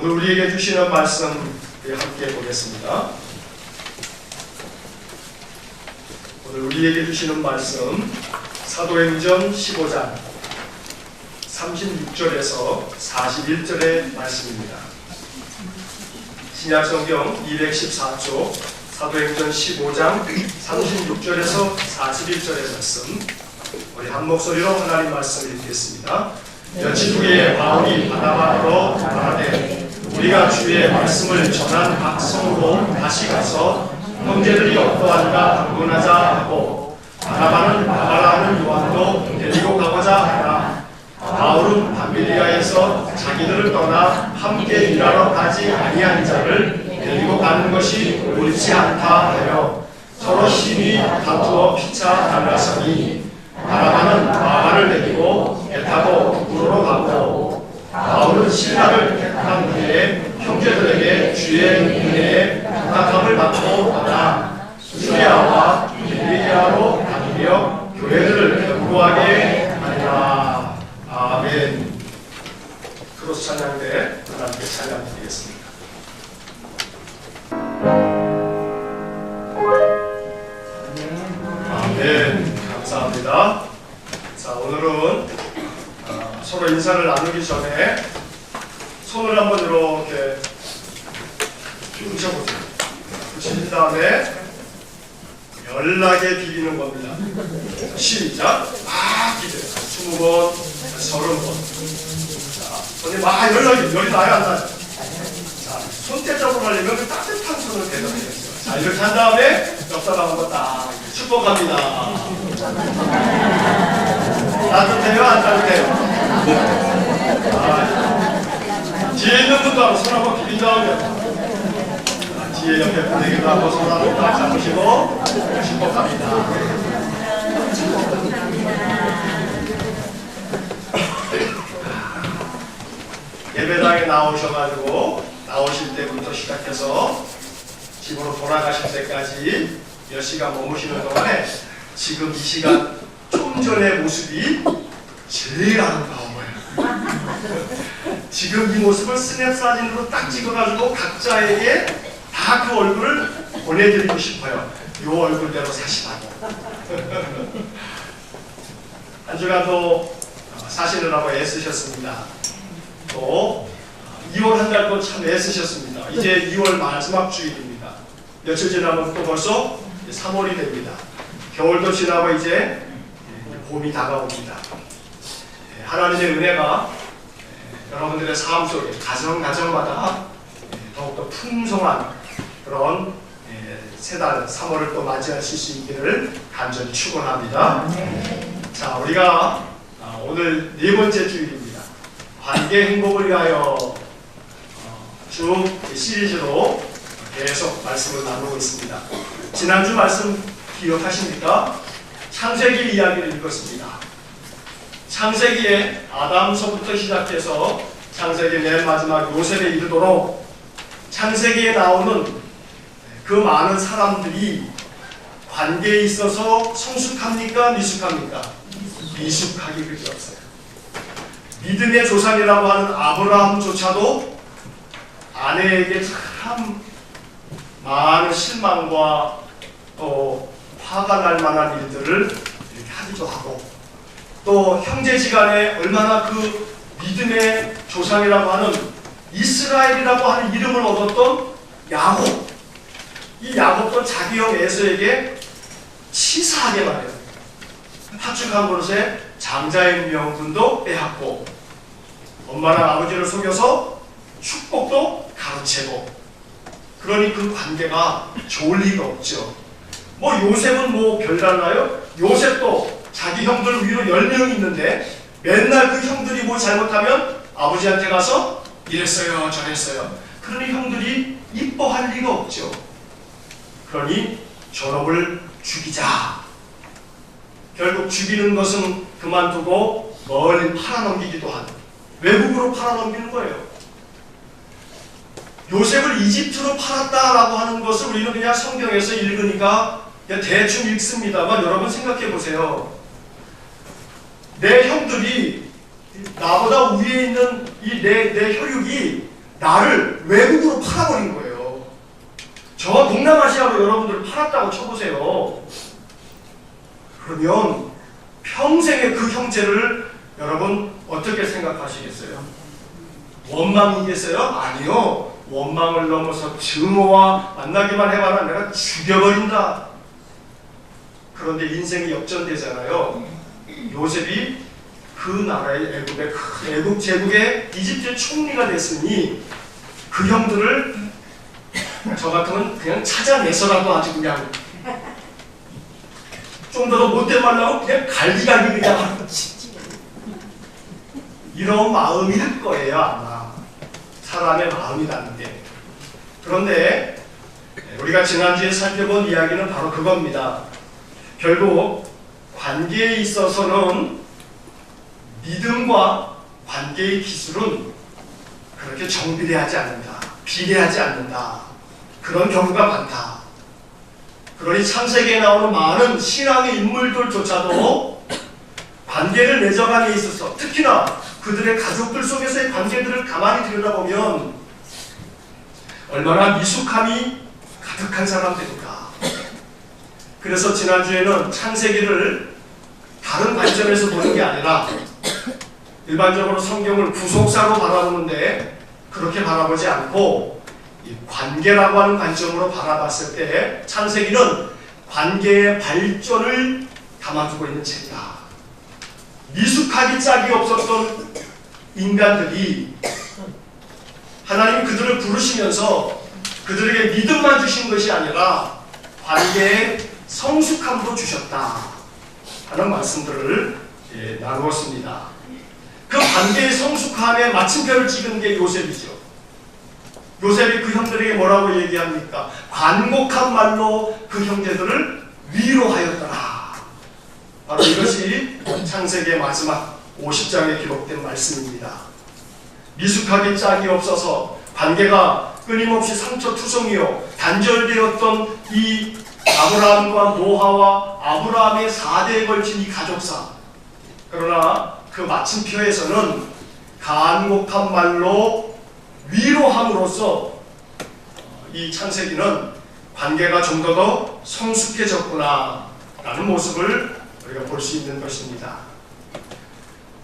오늘 우리에게 주시는 말씀 함께 보겠습니다. 오늘 우리에게 주시는 말씀 사도행전 15장 36절에서 41절의 말씀입니다. 신약성경 214쪽 사도행전 15장 36절에서 41절의 말씀, 우리 한 목소리로 하나님 말씀을 읽겠습니다. 며칠 후에 바울이 바나바로 말하되 우리가 주의 말씀을 전한 각 성으로 다시 가서 형제들이 어떠한가 방문하자 하고, 바나바는 바가라하는 요한도 데리고 가고자 하나 바울은 밤빌리아에서 자기들을 떠나 함께 일하러 가지 아니한 자를 데리고 가는 것이 옳지 않다 하여 서로 심히 다투어 피차 달라서니, 바나바는 바가를 데리고 배 타고 구로로 가고, 바울은 신라를 택한 후에 형제들에게 주의 은혜에 부탁함을 받고 나가 수리아와 빌리기아로 다니며 교회들을 견고하게 하리라. 아멘. 크로스 찬양 때 하나님께 찬양 드리겠습니다. 아멘. 감사합니다. 자, 오늘은 서로 인사를 나누기 전에 손을 한번 이렇게 붙여보세요. 붙인 다음에 연락에 비비는 겁니다. 시작. 막 비벼요. 20번, 30번. 자, 손이 막 열이 나야 안 나요? 자, 손대적으로 하려면 그 따뜻한 손을 대줘야 되겠어요. 자, 이렇게 한 다음에 옆 사람 한번 딱 축복합니다. 따뜻해요? 안 따뜻해요? 뒤에 있는 분도 하고 손 한번 비빈 다음에, 뒤에 옆에 분에게도 한번 손 한번 딱 잡으시고 축복합니다. 예배당에 나오셔가지고 나오실 때부터 시작해서 집으로 돌아가실 때까지 몇 시간 머무시는 동안에 지금 이 시간 좀 전의 모습이 제일 아름다워요. 지금 이 모습을 스냅 사진으로 딱 찍어가지고 각자에게 다 그 얼굴을 보내드리고 싶어요. 이 얼굴대로 사시라고. 한 주간도 사시느라고 애쓰셨습니다. 또 2월 한 달도 참 애쓰셨습니다. 이제 2월 마지막 주일입니다. 며칠 지나면 또 벌써 3월이 됩니다. 겨울도 지나고 이제 봄이 다가옵니다. 하나님의 은혜가 여러분들의 삶 속에 가정마다 더욱더 풍성한 그런 세 달, 3월을 또 맞이하실 수 있기를 간절히 축원합니다. 자, 우리가 오늘 네 번째 주일입니다. 관계 행복을 위하여 쭉 시리즈로 계속 말씀을 나누고 있습니다. 지난주 말씀 기억하십니까? 창세기 이야기를 읽었습니다. 창세기에 아담서부터 시작해서 창세기 맨 마지막 요셉에 이르도록 창세기에 나오는 그 많은 사람들이 관계에 있어서 성숙합니까? 미숙합니까? 미숙하기 그지 없어요. 믿음의 조상이라고 하는 아브라함조차도 아내에게 참 많은 실망과 또 화가 날 만한 일들을 이렇게 하기도 하고, 또 형제지간에 얼마나 그 믿음의 조상이라고 하는 이스라엘이라고 하는 이름을 얻었던 야곱, 이 야곱도 자기 형 에서에게 치사하게 말해요. 파축한 버릇에 장자의 명분도 빼앗고, 엄마랑 아버지를 속여서 축복도 가로채고, 그러니 그 관계가 좋을 리가 없죠. 뭐 요셉은 뭐 별달라요? 요셉도 자기 형들 위로 10명이 있는데 맨날 그 형들이 뭐 잘못하면 아버지한테 가서 이랬어요 저랬어요. 그러니 형들이 이뻐할 리가 없죠. 그러니 저놈을 죽이자. 결국 죽이는 것은 그만두고 멀리 팔아넘기기도 하고 외국으로 팔아넘기는 거예요. 요셉을 이집트로 팔았다라고 하는 것을 우리는 그냥 성경에서 읽으니까 그냥 대충 읽습니다만, 여러분 생각해 보세요. 내 형들이 나보다 위에 있는 이 내 혈육이 나를 외국으로 팔아버린 거예요. 저 동남아시아로 여러분들 팔았다고 쳐보세요. 그러면 평생의 그 형제를 여러분 어떻게 생각하시겠어요? 원망이겠어요? 아니요. 원망을 넘어서 증오와 만나기만 해봐라 내가 죽여버린다. 그런데 인생이 역전되잖아요. 요셉이 그 나라의 애국의 큰 애국 제국의 이집트의 총리가 됐으니 그 형들을 저 같으면 그냥 찾아내서라도 아주 그냥 좀 더 못된 말로 그냥 갈기갈기 그냥 이런 마음일 거예요. 아마 사람의 마음이라는 게. 그런데 우리가 지난주에 살펴본 이야기는 바로 그겁니다. 결국 관계에 있어서는 믿음과 관계의 기술은 그렇게 정비례하지 않는다. 비례하지 않는다. 그런 경우가 많다. 그러니 창세기에 나오는 많은 신앙의 인물들조차도 관계를 맺어감에 있어서 특히나 그들의 가족들 속에서의 관계들을 가만히 들여다보면 얼마나 미숙함이 가득한 사람들인가. 그래서 지난주에는 창세기를 다른 관점에서 보는 게 아니라 일반적으로 성경을 구속사로 바라보는데 그렇게 바라보지 않고 이 관계라고 하는 관점으로 바라봤을 때 창세기는 관계의 발전을 담아두고 있는 책이다. 미숙하기 짝이 없었던 인간들이 하나님이 그들을 부르시면서 그들에게 믿음만 주신 것이 아니라 관계의 성숙함도 주셨다 하는 말씀들을 나누었습니다. 그 관계의 성숙함에 마침표를 찍은 게 요셉이죠. 요셉이 그 형들에게 뭐라고 얘기합니까? 간곡한 말로 그 형제들을 위로하였더라. 바로 이것이 창세기의 마지막 50장에 기록된 말씀입니다. 미숙하게 짝이 없어서 관계가 끊임없이 상처투성이요 단절되었던 이 아브라함과 노아와 아브라함의 4대에 걸친 이 가족사. 그러나 그 마침표에서는 간곡한 말로 위로함으로써 이 창세기는 관계가 좀 더 성숙해졌구나 라는 모습을 우리가 볼 수 있는 것입니다.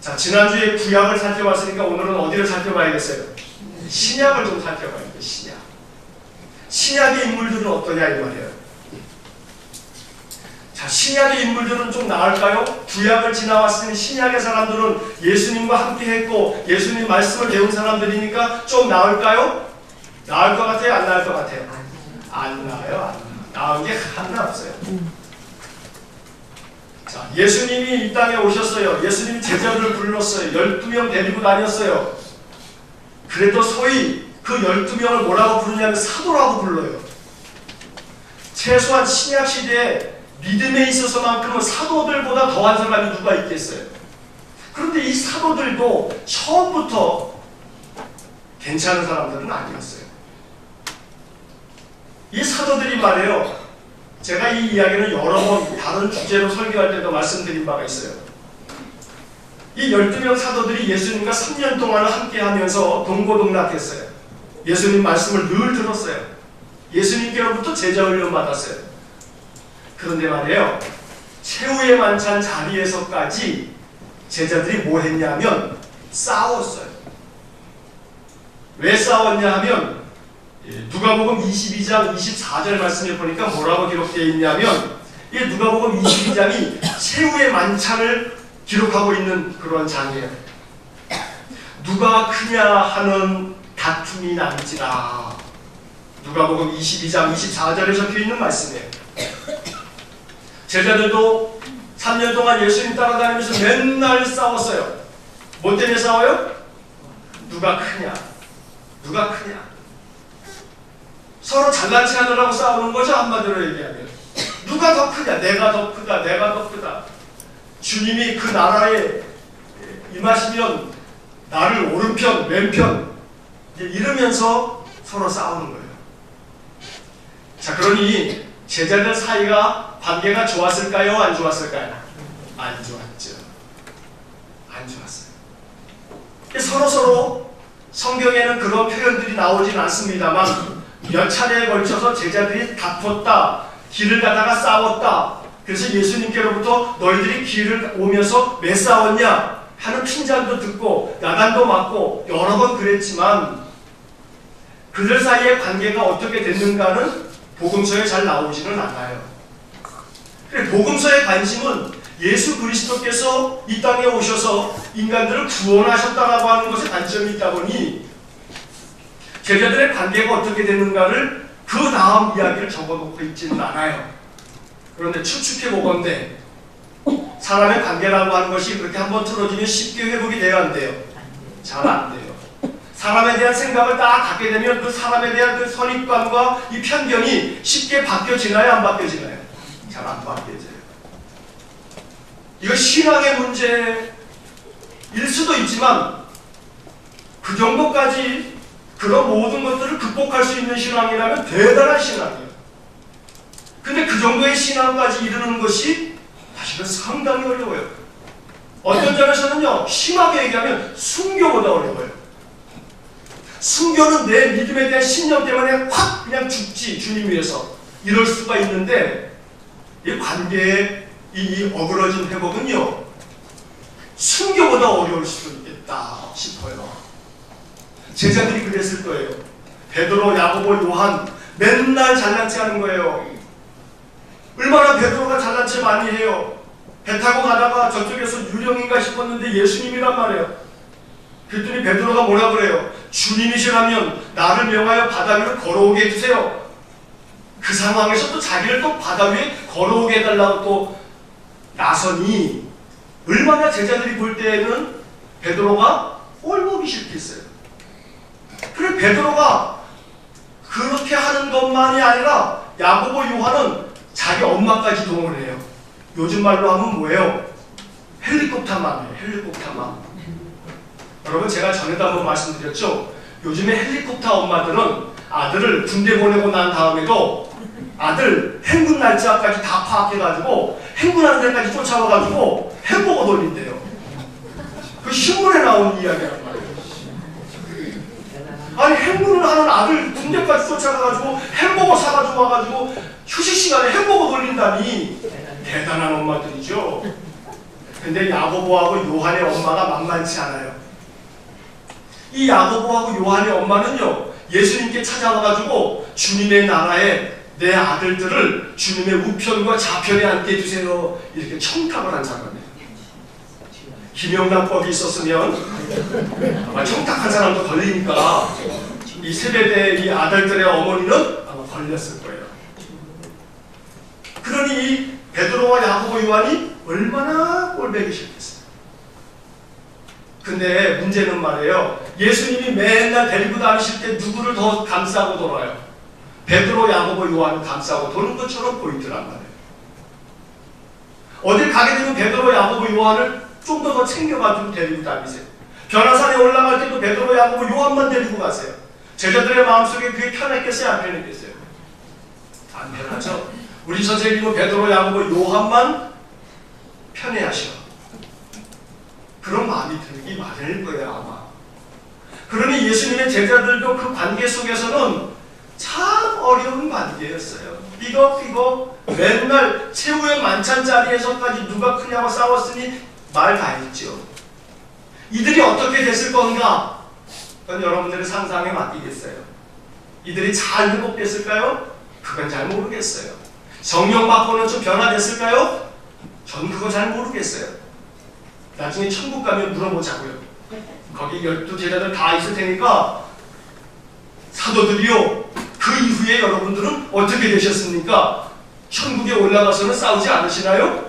자, 지난주에 구약을 살펴봤으니까 오늘은 어디를 살펴봐야겠어요? 신약을 좀 살펴봐야겠어요. 신약. 신약의 인물들은 어떠냐 이 말이에요. 자, 신약의 인물들은 좀 나을까요? 구약을 지나왔으니 신약의 사람들은 예수님과 함께 했고 예수님 말씀을 배운 사람들이니까 좀 나을까요? 나을 것 같아요? 안 나을 것 같아요? 안 나아요. 안 나은 게 하나 없어요. 자, 예수님이 이 땅에 오셨어요. 예수님이 제자들을 불렀어요. 12명 데리고 다녔어요. 그래도 소위 그 12명을 뭐라고 부르냐면 사도라고 불러요. 최소한 신약시대에 믿음에 있어서만큼은 사도들보다 더한 사람이 누가 있겠어요? 그런데 이 사도들도 처음부터 괜찮은 사람들은 아니었어요. 이 사도들이 말이에요. 제가 이 이야기는 여러 번 다른 주제로 설교할 때도 말씀드린 바가 있어요. 이 12명 사도들이 예수님과 3년 동안 함께 하면서 동고동락했어요. 예수님 말씀을 늘 들었어요. 예수님께로부터 제자 훈련 받았어요. 그런데 말이에요. 최후의 만찬 자리에서까지 제자들이 뭐 했냐면 싸웠어요. 왜 싸웠냐 하면 누가복음 22장 24절 말씀을 보니까 뭐라고 기록되어 있냐면 이 누가복음 22장이 최후의 만찬을 기록하고 있는 그런 장이에요. 누가 크냐 하는 다툼이 남지라. 누가복음 22장 24절에 적혀있는 말씀이에요. 제자들도 3년 동안 예수님 따라다니면서 맨날 싸웠어요. 뭐 때문에 싸워요? 누가 크냐? 누가 크냐? 서로 잘난치 하느라고 싸우는 거죠. 한마디로 얘기하면 누가 더 크냐? 내가 더 크다. 내가 더 크다. 주님이 그 나라에 임하시면 나를 오른편 왼편 이러면서 서로 싸우는 거예요. 자, 그러니 제자들 사이가 관계가 좋았을까요? 안 좋았을까요? 안 좋았죠. 안 좋았어요. 서로 성경에는 그런 표현들이 나오진 않습니다만 몇 차례에 걸쳐서 제자들이 다퉜다, 길을 가다가 싸웠다. 그래서 예수님께로부터 너희들이 길을 오면서 왜 싸웠냐 하는 핀잔도 듣고 야단도 맞고 여러 번 그랬지만 그들 사이의 관계가 어떻게 됐는가는 복음서에 잘 나오지는 않아요. 그래, 복음서의 관심은 예수 그리스도께서 이 땅에 오셔서 인간들을 구원하셨다라고 하는 것에 관점이 있다 보니 제자들의 관계가 어떻게 됐는가를 그 다음 이야기를 적어놓고 있지는 않아요. 그런데 추측해 보건대 사람의 관계라고 하는 것이 그렇게 한번 틀어지면 쉽게 회복이 돼야 안 돼요. 잘 안 돼요. 사람에 대한 생각을 딱 갖게 되면 그 사람에 대한 그 선입관과 이 편견이 쉽게 바뀌어지나요? 안 바뀌어지나요? 잘 안 바뀌어져요. 이거 신앙의 문제일 수도 있지만 그 정도까지 그런 모든 것들을 극복할 수 있는 신앙이라면 대단한 신앙이에요. 근데 그 정도의 신앙까지 이르는 것이 사실은 상당히 어려워요. 어떤 점에서는요, 심하게 얘기하면 순교보다 어려워요. 순교는 내 믿음에 대한 신념 때문에 확 그냥 죽지, 주님 위해서. 이럴 수가 있는데 이 관계의 이 어그러진 회복은요, 순교보다 어려울 수도 있겠다 싶어요. 제자들이 그랬을 거예요. 베드로, 야고보, 요한 맨날 잘난 체 하는 거예요. 얼마나 베드로가 잘난 체 많이 해요. 배 타고 가다가 저쪽에서 유령인가 싶었는데 예수님이란 말이에요. 그랬더니 베드로가 뭐라 그래요? 주님이시라면 나를 명하여 바다 위로 걸어오게 해주세요. 그 상황에서 또 자기를 또 바다 위에 걸어오게 해달라고 또 나서니 얼마나 제자들이 볼 때에는 베드로가 꼴보기 싫겠어요. 그래, 베드로가 그렇게 하는 것만이 아니라 야고보, 요한은 자기 엄마까지 동원해요. 요즘 말로 하면 뭐예요? 헬리콥터맘이에요. 헬리콥터맘. 여러분, 제가 전에도 한번 말씀드렸죠? 요즘에 헬리콥터 엄마들은 아들을 군대 보내고 난 다음에도 아들 행군 날짜까지 다 파악해가지고 행군하는 데까지 쫓아와가지고 햄버거 돌린대요. 그 신문에 나온 이야기란 말이에요. 아니, 행군을 하는 아들 군대까지 쫓아가가지고 햄버거 사가지고 와가지고 휴식 시간에 햄버거 돌린다니 대단한 엄마들이죠. 근데 야고보하고 요한의 엄마가 만만치 않아요. 이 야고보하고 요한의 엄마는요, 예수님께 찾아와가지고 주님의 나라에 내 아들들을 주님의 우편과 좌편에 앉게 해주세요, 이렇게 청탁을 한 사람이에요. 김영란법이 있었으면 아마 청탁한 사람도 걸리니까 이 세베대 이 아들들의 어머니는 아마 걸렸을 거예요. 그러니 이 베드로와 야고보, 요한이 얼마나 꼴보기 싫겠어요. 근데 문제는 말이에요, 예수님이 맨날 데리고 다니실 때 누구를 더 감싸고 돌아요? 베드로, 야고보, 요한을 감싸고 도는 것처럼 보이더란 말이에요. 어딜 가게 되면 베드로, 야고보, 요한을 좀 더 챙겨가지고 데리고 다니세요. 변화산에 올라갈 때도 베드로, 야고보, 요한만 데리고 가세요. 제자들의 마음속에 그게 편했겠어요? 안 편했겠어요? 안 편하죠? 우리 선생님은 베드로, 야고보, 요한만 편애하셔. 그런 마음이 들기 마련일 거예요, 아마. 그러니 예수님의 제자들도 그 관계 속에서는 참 어려운 관계였어요. 삐걱삐걱 맨날 최후의 만찬 자리에서까지 누가 크냐고 싸웠으니 말 다 했죠. 이들이 어떻게 됐을 건가? 그건 여러분들의 상상에 맡기겠어요. 이들이 잘 회복됐을까요? 그건 잘 모르겠어요. 성령 받고는 좀 변화됐을까요? 전 그거 잘 모르겠어요. 나중에 천국 가면 물어보자고요. 거기 12제자들 다 있을 테니까 사도들이요, 그 이후에 여러분들은 어떻게 되셨습니까? 천국에 올라가서는 싸우지 않으시나요?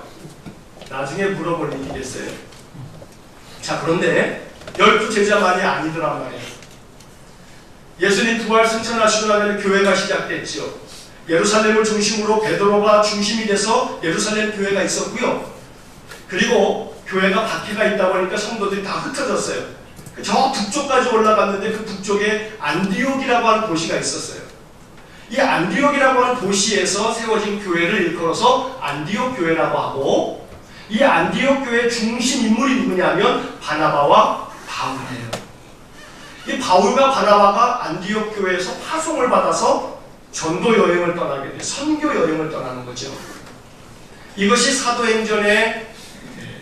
나중에 물어볼 일이겠어요. 자, 그런데 12제자만이 아니더란 말이에요. 예수님 부활 승천하시고 나면 교회가 시작됐죠. 예루살렘을 중심으로 베드로가 중심이 돼서 예루살렘 교회가 있었고요. 그리고 교회가 박해가 있다 보니까 성도들이 다 흩어졌어요. 저 북쪽까지 올라갔는데 그 북쪽에 안디옥이라고 하는 도시가 있었어요. 이 안디옥이라고 하는 도시에서 세워진 교회를 일컬어서 안디옥 교회라고 하고, 이 안디옥 교회의 중심 인물이 누구냐면 바나바와 바울이에요. 이 바울과 바나바가 안디옥 교회에서 파송을 받아서 전도 여행을 떠나게 돼, 선교 여행을 떠나는 거죠. 이것이 사도행전의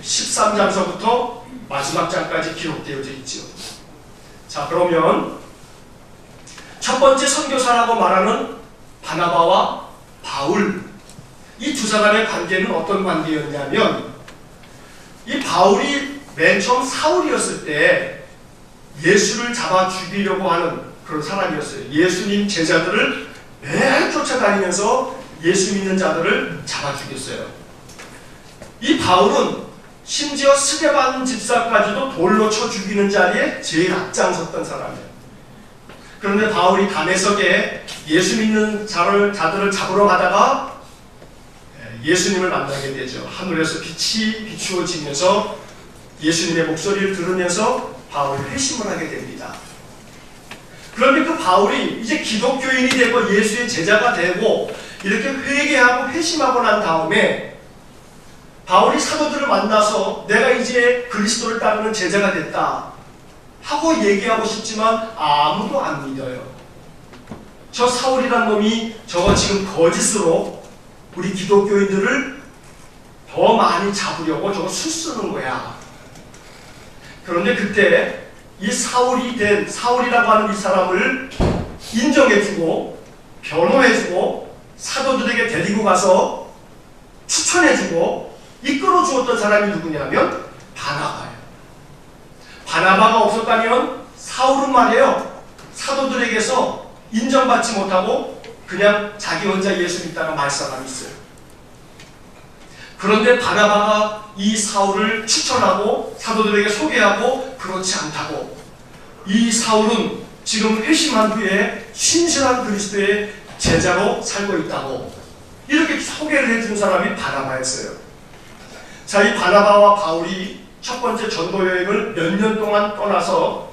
13장서부터 마지막 장까지 기록되어져 있죠. 자, 그러면 첫 번째 선교사라고 말하는 바나바와 바울, 이 두 사람의 관계는 어떤 관계였냐면, 이 바울이 맨 처음 사울이었을 때 예수를 잡아 죽이려고 하는 그런 사람이었어요. 예수님 제자들을 매일 쫓아다니면서 예수 믿는 자들을 잡아 죽였어요. 이 바울은 심지어 스데반 집사까지도 돌로 쳐 죽이는 자리에 제일 앞장섰던 사람이에요. 그런데 바울이 다메섹에 예수 믿는 자들을 잡으러 가다가 예수님을 만나게 되죠. 하늘에서 빛이 비추어지면서 예수님의 목소리를 들으면서 바울이 회심을 하게 됩니다. 그런데 그 바울이 이제 기독교인이 되고 예수의 제자가 되고 이렇게 회개하고 회심하고 난 다음에 바울이 사도들을 만나서 내가 이제 그리스도를 따르는 제자가 됐다 하고 얘기하고 싶지만 아무도 안 믿어요. 저 사울이란 놈이 저거 지금 거짓으로 우리 기독교인들을 더 많이 잡으려고 저거 수 쓰는 거야. 그런데 그때 이 사울이라고 하는 이 사람을 인정해주고 변호해주고 사도들에게 데리고 가서 추천해주고 이끌어주었던 사람이 누구냐면 바나바예요. 바나바가 없었다면 사울은 말이에요, 사도들에게서 인정받지 못하고 그냥 자기 혼자 예수 믿다가 말 사람이 있어요. 그런데 바나바가 이 사울을 추천하고 사도들에게 소개하고 그렇지 않다고, 이 사울은 지금 회심한 후에 신실한 그리스도의 제자로 살고 있다고 이렇게 소개를 해준 사람이 바나바였어요. 자, 이 바나바와 바울이 첫 번째 전도 여행을 몇 년 동안 떠나서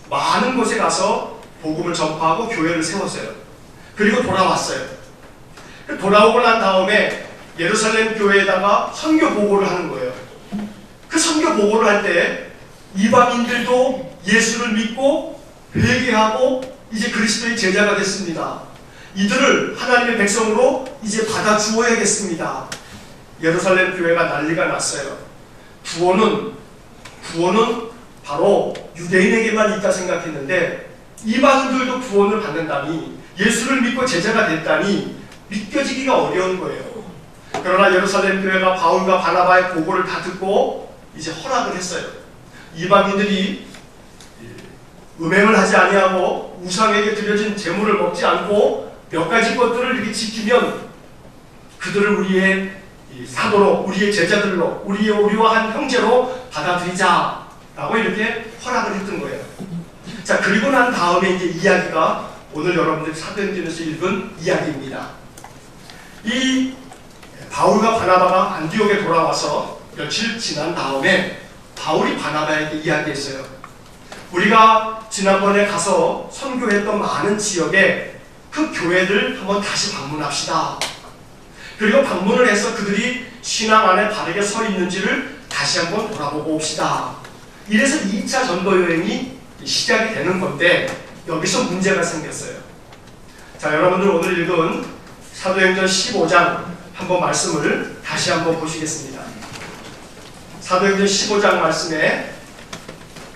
많은 곳에 가서 복음을 전파하고 교회를 세웠어요. 그리고 돌아왔어요. 돌아오고 난 다음에 예루살렘 교회에다가 선교 보고를 하는 거예요. 그 선교 보고를 할 때 이방인들도 예수를 믿고 회개하고 이제 그리스도의 제자가 됐습니다. 이들을 하나님의 백성으로 이제 받아 주어야겠습니다. 예루살렘 교회가 난리가 났어요. 구원은 바로 유대인에게만 있다 생각했는데 이방인들도 구원을 받는다니, 예수를 믿고 제자가 됐다니 믿겨지기가 어려운 거예요. 그러나 예루살렘 교회가 바울과 바나바의 보고를 다 듣고 이제 허락을 했어요. 이방인들이 음행을 하지 아니하고 우상에게 드려진 제물을 먹지 않고 몇 가지 것들을 이렇게 지키면 그들을 우리의 사도로, 우리의 제자들로, 우리와 한 형제로 받아들이자라고 이렇게 허락을 했던 거예요. 자, 그리고 난 다음에 이제 이야기가 오늘 여러분들이 사도행전에서 읽은 이야기입니다. 이 바울과 바나바가 안디옥에 돌아와서 며칠 지난 다음에 바울이 바나바에게 이야기했어요. 우리가 지난번에 가서 선교했던 많은 지역에 그 교회들 한번 다시 방문합시다. 그리고 방문을 해서 그들이 신앙 안에 바르게 서 있는지를 다시 한번 돌아보고 옵시다. 이래서 2차 전도 여행이 시작이 되는 건데 여기서 문제가 생겼어요. 자, 여러분들 오늘 읽은 사도행전 15장 한번 말씀을 다시 한번 보시겠습니다. 사도행전 15장 말씀에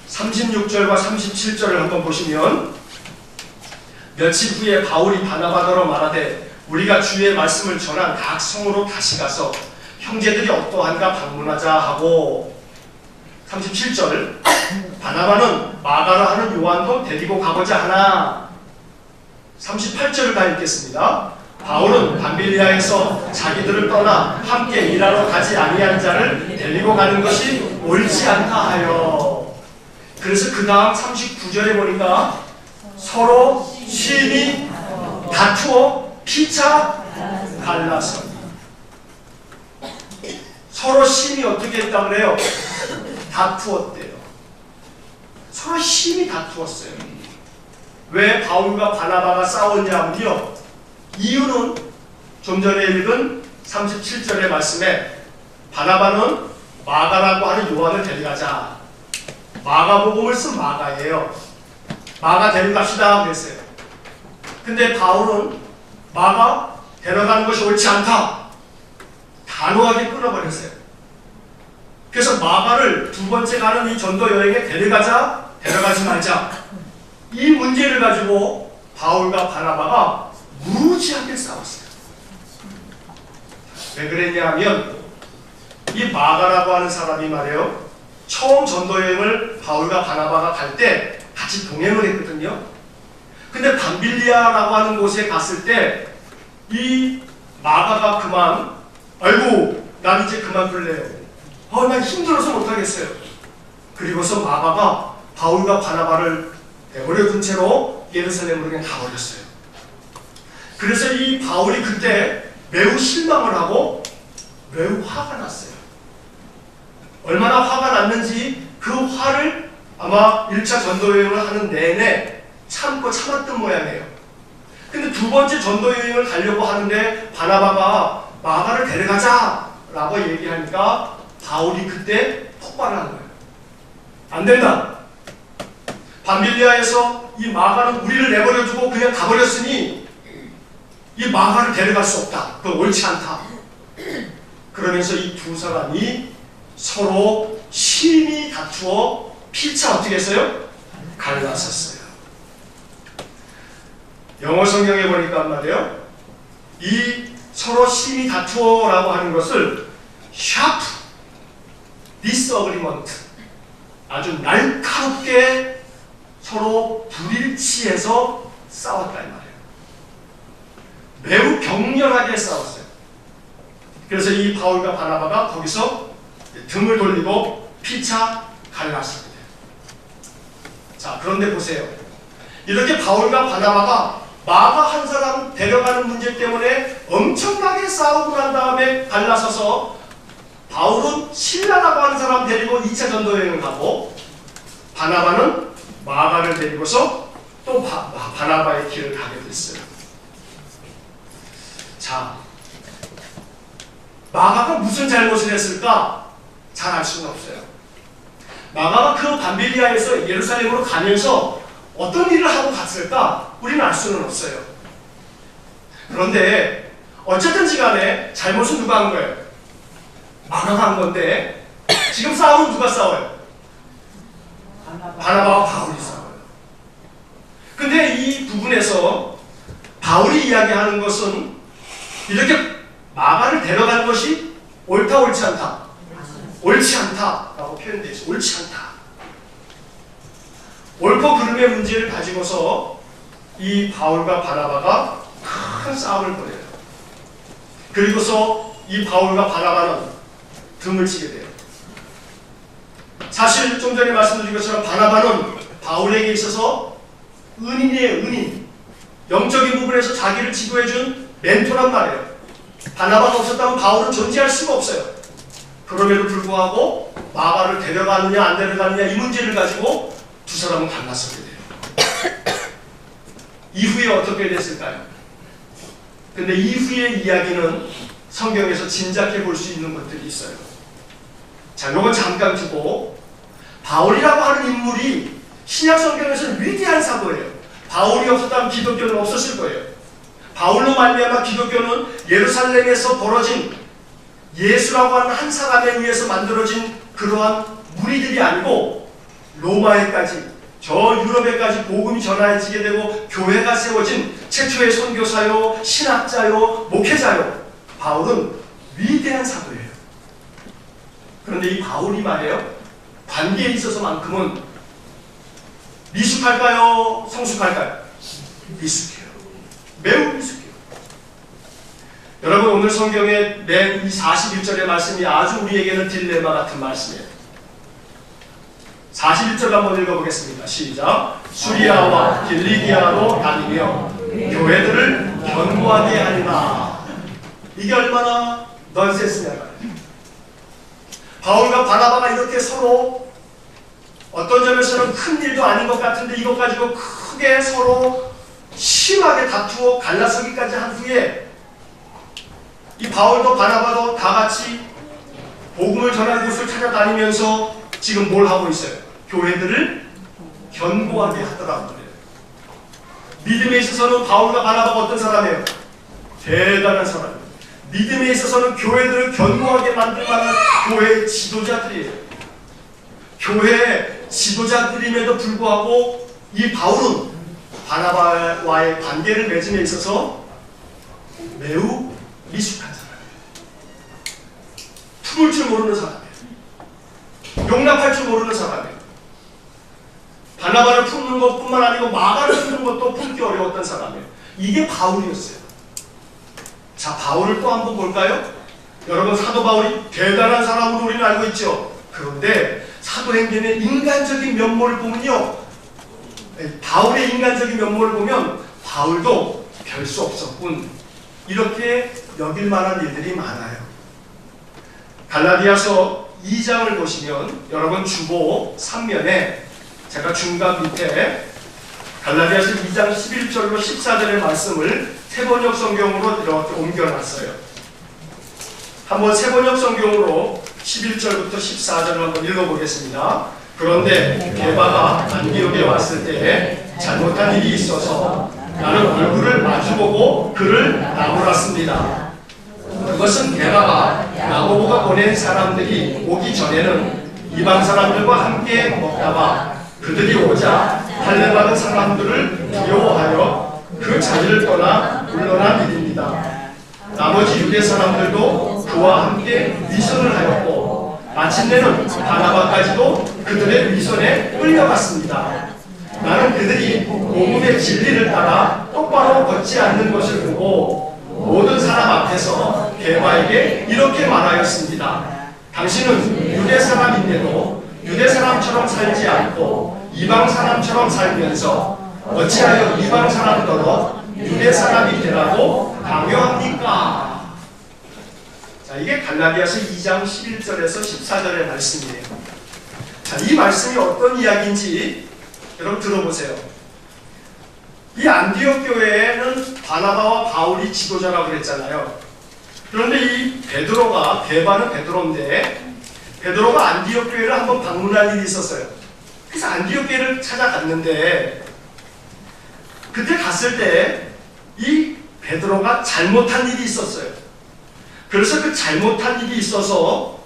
36절과 37절을 한번 보시면, 며칠 후에 바울이 바나바더러 말하되 우리가 주의 말씀을 전한 각 성으로 다시 가서 형제들이 어떠한가 방문하자 하고, 37절 바나바는 마가라 하는 요한도 데리고 가고자 하나. 38절을 다 읽겠습니다. 바울은 밤빌리아에서 자기들을 떠나 함께 일하러 가지 아니한 자를 데리고 가는 것이 옳지 않다 하여. 그래서 그 다음 39절에 보니까 서로 심히 다투어 피차 갈라서. 서로 심히 어떻게 했다 그래요? 다투었대요. 서로 심히 다투었어요. 왜 바울과 바나바가 싸웠냐면요, 이유는 좀 전에 읽은 37절의 말씀에 바나바는 마가라고 하는 요한을 데려가자. 마가복음을 쓴 마가예요. 마가 데려갑시다 그랬어요. 근데 바울은 마가 데려가는 것이 옳지 않다, 단호하게 끊어버렸어요. 그래서 마가를 두 번째 가는 이 전도 여행에 데려가자, 데려가지 말자, 이 문제를 가지고 바울과 바나바가 무지하게 싸웠어요. 왜 그랬냐 하면 이 마가라고 하는 사람이 말이에요, 처음 전도 여행을 바울과 바나바가 갈 때 같이 동행을 했거든요. 근데 밤빌리아라고 하는 곳에 갔을 때 이 마가가 그만, 아이고 난 이제 그만둘래요, 난 힘들어서 못하겠어요. 그리고서 마가가 바울과 바나바를 내버려둔 채로 예루살렘으로 그냥 가버렸어요. 그래서 이 바울이 그때 매우 실망을 하고 매우 화가 났어요. 얼마나 화가 났는지 그 화를 아마 1차 전도여행을 하는 내내 참고 참았던 모양이에요. 근데 두 번째 전도여행을 가려고 하는데 바나바가 마가를 데려가자 라고 얘기하니까 바울이 그때 폭발을 한 거예요. 안 된다. 밤빌리아에서 이 마가는 우리를 내버려두고 그냥 가버렸으니 이 마가를 데려갈 수 없다. 그건 옳지 않다. 그러면서 이 두 사람이 서로 심히 다투어 피차 어떻게 했어요? 갈라섰어요. 영어 성경에 보니까 말이에요, 이 서로 심히 다투어라고 하는 것을 sharp disagreement, 아주 날카롭게 서로 불일치해서 싸웠다 이 말이에요. 매우 격렬하게 싸웠어요. 그래서 이 바울과 바나바가 거기서 등을 돌리고 피차 갈랐습니다. 자, 그런데 보세요. 이렇게 바울과 바나바가 마가 한 사람 데려가는 문제 때문에 엄청나게 싸우고 난 다음에 갈라서서 바울은 신라라고 하는 사람 데리고 2차 전도여행을 가고 바나바는 마가를 데리고서 또 바나바의 길을 가게 됐어요. 자, 마가가 무슨 잘못을 했을까? 잘 알 수는 없어요. 마가가 그 밤빌리아에서 예루살렘으로 가면서 어떤 일을 하고 갔을까? 우리는 알 수는 없어요. 그런데 어쨌든지 간에 잘못은 누가 한 거예요? 마가가 한 건데 지금 싸움은 누가 싸워요? 바나바와 바울이 싸워요. 근데 이 부분에서 바울이 이야기하는 것은 이렇게 마가를 데려간 것이 옳다 옳지 않다? 옳지 않다라고 표현되어 있어요. 옳지 않다. 옳고 그름의 문제를 가지고서 이 바울과 바나바가 큰 싸움을 벌여요. 그리고서 이 바울과 바나바는 등을 치게 돼요. 사실 좀 전에 말씀드린 것처럼 바나바는 바울에게 있어서 은인이에요. 은인. 영적인 부분에서 자기를 지도해준 멘토란 말이에요. 바나바가 없었다면 바울은 존재할 수가 없어요. 그럼에도 불구하고 마가를 데려가느냐 안 데려가느냐 이 문제를 가지고 두 사람은 갈랐었게 돼요. 이후에 어떻게 됐을까요? 근데 이후의 이야기는 성경에서 짐작해 볼 수 있는 것들이 있어요. 자, 요건 잠깐 두고, 바울이라고 하는 인물이 신약 성경에서는 위대한 사도예요. 바울이 없었다면 기독교는 없었을 거예요. 바울로 말미암아 기독교는 예루살렘에서 벌어진 예수라고 하는 한 사람에 의해서 만들어진 그러한 무리들이 아니고 로마에까지, 저 유럽에까지 복음이 전해지게 되고 교회가 세워진 최초의 선교사요, 신학자요, 목회자요. 바울은 위대한 사도예요. 그런데 이 바울이 말이에요, 관계에 있어서만큼은 미숙할까요? 성숙할까요? 미숙해요. 매우 미숙해요. 여러분, 오늘 성경의 맨 이 41절의 말씀이 아주 우리에게는 딜레마 같은 말씀이에요. 41절 한번 읽어보겠습니다. 시작. 수리아와 길리기아로 다니며 교회들을 견고하게 하리라. 이게 얼마나 넌센스냐. 바울과 바나바가 이렇게 서로 어떤 점에서는 큰 일도 아닌 것 같은데 이것 가지고 크게 서로 심하게 다투어 갈라서기까지 한 후에 이 바울도 바나바도 다 같이 복음을 전하는 곳을 찾아다니면서 지금 뭘 하고 있어요? 교회들을 견고하게 하더라고요. 믿음에 있어서는 바울과 바나바가 어떤 사람이에요? 대단한 사람이에요. 믿음에 있어서는 교회들을 견고하게 만들 만한 교회의 지도자들이에요. 교회의 지도자들임에도 불구하고 이 바울은 바나바와의 관계를 맺음에 있어서 매우 미숙한 사람이에요. 품을 줄 모르는 사람이에요. 용납할 줄 모르는 사람이에요. 바나바를 품는 것뿐만 아니고 마가를 품는 것도 품기 어려웠던 사람이에요. 이게 바울이었어요. 자, 바울을 또 한번 볼까요? 여러분, 사도 바울이 대단한 사람으로 우리는 알고 있죠. 그런데 사도행전의 인간적인 면모를 보면요, 바울의 인간적인 면모를 보면 바울도 별 수 없었군, 이렇게 여길 만한 일들이 많아요. 갈라디아서 2장을 보시면 여러분 주보 3면에 제가 중간 밑에 갈라디아서 2장 11절로 14절의 말씀을 세번역 성경으로 이렇게 옮겨놨어요. 한번 세번역 성경으로 11절부터 14절을 한번 읽어보겠습니다. 그런데 게바가 안디옥에 왔을 때 잘못한 일이 있어서 나는 얼굴을 마주보고 그를 나무랐습니다. 그것은 게바가 야고보가 보낸 사람들이 오기 전에는 이방 사람들과 함께 먹다가 그들이 오자 할례받은 사람들을 두려워하여 그 자리를 떠나 물러난 일입니다. 나머지 유대 사람들도 그와 함께 위선을 하였고 마침내는 바나바까지도 그들의 위선에 끌려갔습니다. 나는 그들이 복음의 진리를 따라 똑바로 걷지 않는 것을 보고 모든 사람 앞에서 게바에게 이렇게 말하였습니다. 당신은 유대 사람인데도 유대 사람처럼 살지 않고 이방 사람처럼 살면서 어찌하여 이방 사람더러 유대 사람이 되라고 강요합니까? 자, 이게 갈라디아서 2장 11절에서 14절의 말씀이에요. 자, 이 말씀이 어떤 이야기인지 여러분 들어보세요. 이 안디옥 교회에는 바나바와 바울이 지도자라고 그랬잖아요. 그런데 이 베드로가, 게바는 베드로인데 베드로가 안디옥 교회를 한번 방문할 일이 있었어요. 그래서 안디옥 교회를 찾아갔는데 그때 갔을 때 이 베드로가 잘못한 일이 있었어요. 그래서 그 잘못한 일이 있어서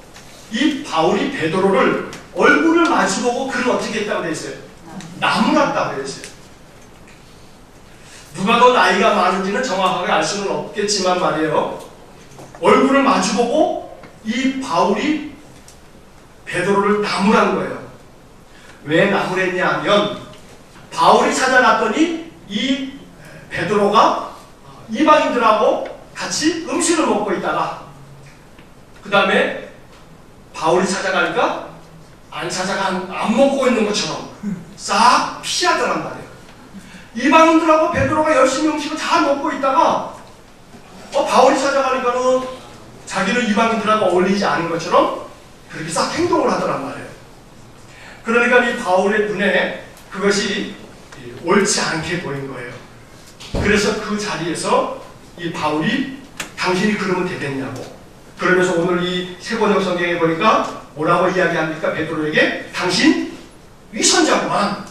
이 바울이 베드로를 얼굴을 마주보고 그를 어떻게 했다고 그랬어요? 나무랐다고 그랬어요. 누가 더 나이가 많은지는 정확하게 알 수는 없겠지만 말이에요. 얼굴을 마주보고 이 바울이 베드로를 나무란 거예요. 왜 나무랬냐 하면 바울이 찾아갔더니 이 베드로가 이방인들하고 같이 음식을 먹고 있다가 그 다음에 바울이 찾아가니까 안 먹고 있는 것처럼 싹 피하더란 말이에요. 이방인들하고 베드로가 열심히 음식을 잘 먹고 있다가 바울이 찾아가니까는 자기는 이방인들하고 어울리지 않은 것처럼 그렇게 싹 행동을 하더란 말이에요. 그러니까 이 바울의 눈에 그것이 옳지 않게 보인 거예요. 그래서 그 자리에서 이 바울이 당신이 그러면 되겠냐고, 그러면서 오늘 이 세번역 성경에 보니까 뭐라고 이야기합니까? 베드로에게 당신 위선자구만,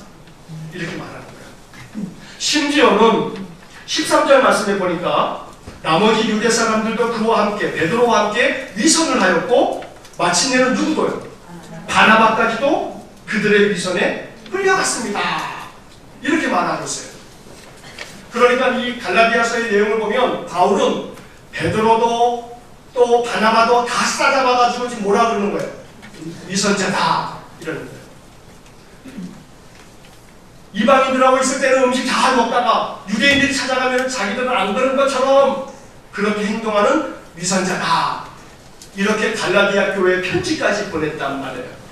이렇게 말하는 거예요. 심지어는 13절 말씀에 보니까 나머지 유대 사람들도 그와 함께 베드로와 함께 위선을 하였고 마침내는 누구도요? 바나바까지도 그들의 위선에 끌려갔습니다, 이렇게 말하고 있어요. 그러니까 이 갈라디아서의 내용을 보면 바울은 베드로도 또 바나바도 다 싸잡아가지고 지금 뭐라 그러는 거예요? 위선자다, 이러는 거예요. 이방인들하고 있을 때는 음식 잘 먹다가 유대인들이 찾아가면 자기들은 안 그런 것처럼 그렇게 행동하는 위선자다, 이렇게 갈라디아 교회에 편지까지 보냈단 말이에요.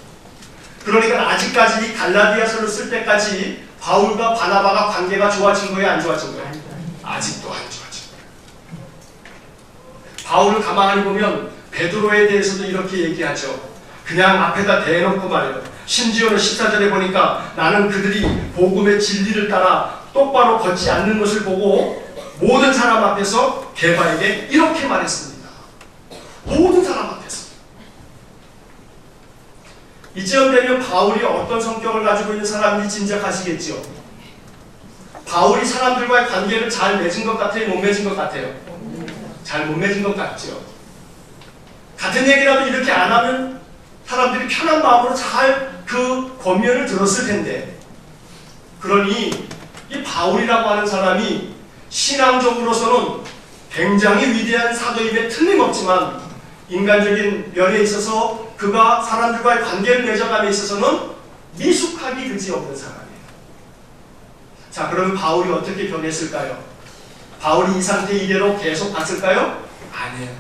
그러니까 아직까지 이 갈라디아서를 쓸 때까지 바울과 바나바가 관계가 좋아진 거예요, 안 좋아진 거예요? 아직도 안 좋아진 거예요. 바울을 가만히 보면 베드로에 대해서도 이렇게 얘기하죠. 그냥 앞에다 대놓고 말해요. 심지어는 14절에 보니까 나는 그들이 복음의 진리를 따라 똑바로 걷지 않는 것을 보고 모든 사람 앞에서 게바에게 이렇게 말했습니다. 모든 사람 앞에서. 이쯤 되면 바울이 어떤 성격을 가지고 있는 사람인지 짐작하시겠죠. 바울이 사람들과의 관계를 잘 맺은 것 같아요? 못 맺은 것 같아요? 잘 못 맺은 것 같죠. 같은 얘기라도 이렇게 안 하면 사람들이 편한 마음으로 잘 그 권면을 들었을 텐데, 그러니 이 바울이라고 하는 사람이 신앙적으로서는 굉장히 위대한 사도임에 틀림없지만 인간적인 면에 있어서 그가 사람들과의 관계를 맺어감에 있어서는 미숙하기 그지없는 사람이에요. 자, 그러면 바울이 어떻게 변했을까요? 바울이 이 상태 이대로 계속 갔을까요? 아니에요.